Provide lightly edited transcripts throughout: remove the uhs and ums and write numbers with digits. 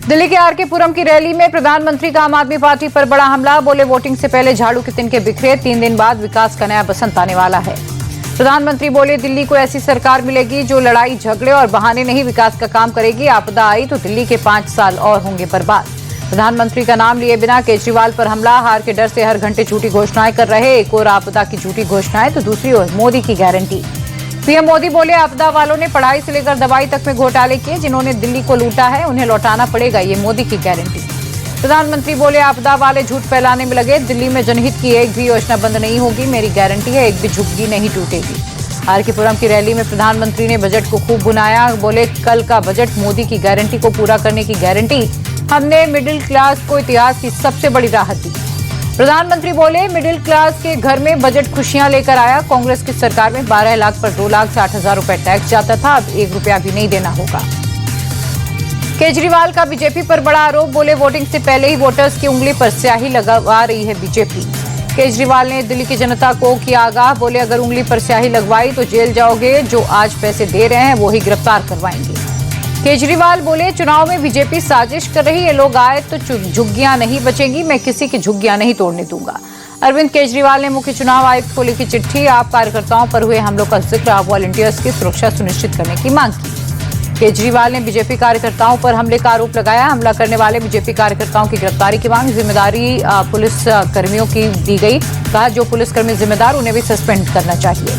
दिल्ली के आर के पुरम की रैली में प्रधानमंत्री का आम आदमी पार्टी पर बड़ा हमला। बोले वोटिंग से पहले झाड़ू के तिनके बिखरे, 3 दिन बाद विकास का नया बसंत आने वाला है। प्रधानमंत्री बोले दिल्ली को ऐसी सरकार मिलेगी जो लड़ाई झगड़े और बहाने नहीं विकास का काम करेगी। आपदा आई तो दिल्ली के 5 साल और होंगे बर्बाद। प्रधानमंत्री का नाम लिए बिना केजरीवाल पर हमला। हार के डर से हर घंटे झूठी घोषणाएं कर रहे। एक ओर आपदा की झूठी घोषणाएं तो दूसरी ओर मोदी की गारंटी। पीएम मोदी बोले आपदा वालों ने पढ़ाई से लेकर दवाई तक में घोटाले किए। जिन्होंने दिल्ली को लूटा है उन्हें लौटाना पड़ेगा, ये मोदी की गारंटी। प्रधानमंत्री बोले आपदा वाले झूठ फैलाने में लगे। दिल्ली में जनहित की एक भी योजना बंद नहीं होगी, मेरी गारंटी है, एक भी झुग्गी नहीं टूटेगी। आर के पुरम की रैली में प्रधानमंत्री ने बजट को खूब भुनाया। बोले कल का बजट मोदी की गारंटी को पूरा करने की गारंटी। हमने मिडिल क्लास को इतिहास की सबसे बड़ी राहत दी। प्रधानमंत्री बोले मिडिल क्लास के घर में बजट खुशियां लेकर आया। कांग्रेस की सरकार में 12 लाख पर 2,60,000 रुपए टैक्स जाता था, अब 1 रुपया भी नहीं देना होगा। केजरीवाल का बीजेपी पर बड़ा आरोप। बोले वोटिंग से पहले ही वोटर्स की उंगली पर स्याही लगवा रही है बीजेपी। केजरीवाल ने दिल्ली की जनता को किया आगाह। बोले अगर उंगली पर स्याही लगवाई तो जेल जाओगे, जो आज पैसे दे रहे हैं वो ही गिरफ्तार करवाएंगे। केजरीवाल बोले चुनाव में बीजेपी साजिश कर रही है, लोग आए तो झुग्गियां नहीं बचेंगी, मैं किसी की झुग्गियां नहीं तोड़ने दूंगा। अरविंद केजरीवाल ने मुख्य चुनाव आयुक्त को लिखी चिट्ठी। आप कार्यकर्ताओं पर हुए हमलों का जिक्र, आप वॉलंटियर्स की सुरक्षा सुनिश्चित करने की मांग की। केजरीवाल ने बीजेपी कार्यकर्ताओं पर हमले का आरोप लगाया। हमला करने वाले बीजेपी कार्यकर्ताओं की गिरफ्तारी की मांग। जिम्मेदारी पुलिस कर्मियों की दी गई। कहा जो पुलिसकर्मी जिम्मेदार उन्हें भी सस्पेंड करना चाहिए।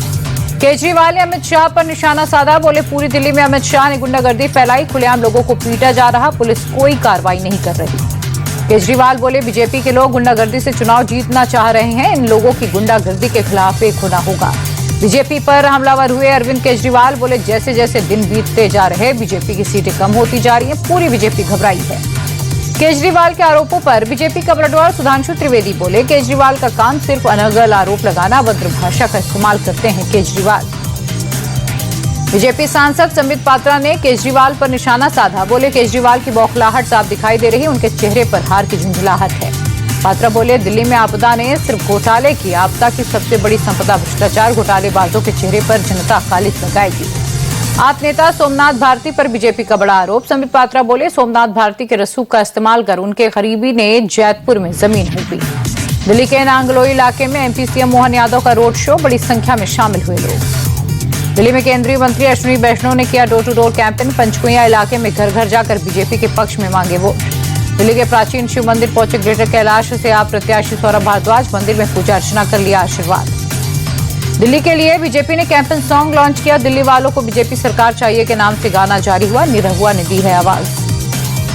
केजरीवाल ने अमित शाह पर निशाना साधा। बोले पूरी दिल्ली में अमित शाह ने गुंडागर्दी फैलाई, खुलेआम लोगों को पीटा जा रहा, पुलिस कोई कार्रवाई नहीं कर रही। केजरीवाल बोले बीजेपी के लोग गुंडागर्दी से चुनाव जीतना चाह रहे हैं, इन लोगों की गुंडागर्दी के खिलाफ एक होना होगा। बीजेपी पर हमलावर हुए अरविंद केजरीवाल। बोले जैसे जैसे दिन बीतते जा रहे बीजेपी की सीटें कम होती जा रही है, पूरी बीजेपी घबराई है। केजरीवाल के आरोपों पर बीजेपी का पलटवार सुधांशु त्रिवेदी बोले केजरीवाल का काम सिर्फ अनर्गल आरोप लगाना, अभद्र भाषा का इस्तेमाल करते हैं केजरीवाल। बीजेपी सांसद संबित पात्रा ने केजरीवाल पर निशाना साधा। बोले केजरीवाल की बौखलाहट साफ दिखाई दे रही, उनके चेहरे पर हार की झुंझलाहट है। पात्रा बोले दिल्ली में आपदा ने सिर्फ घोटाले की, आपदा की सबसे बड़ी संपदा भ्रष्टाचार, घोटालेबाजों के चेहरे पर जनता खालिद लगाएगी। आप नेता सोमनाथ भारती पर बीजेपी का बड़ा आरोप। संबित पात्रा बोले सोमनाथ भारती के रसूख का इस्तेमाल कर उनके करीबी ने जैतपुर में जमीन खरीदी। दिल्ली के नांगलोई इलाके में एमपी सीएम मोहन यादव का रोड शो, बड़ी संख्या में शामिल हुए लोग। दिल्ली में केंद्रीय मंत्री अश्विनी वैष्णव ने किया door to door campaign. Panchkuiya इलाके में घर घर जाकर बीजेपी के पक्ष में मांगे वोट। दिल्ली के प्राचीन शिव मंदिर पहुंचे ग्रेटर कैलाश से आप प्रत्याशी सौरभ भारद्वाज। मंदिर में पूजा अर्चना कर लिया आशीर्वाद। दिल्ली के लिए बीजेपी ने कैंपेन सॉन्ग लॉन्च किया। दिल्ली वालों को बीजेपी सरकार चाहिए के नाम से गाना जारी हुआ। निरहुआ ने दी है आवाज।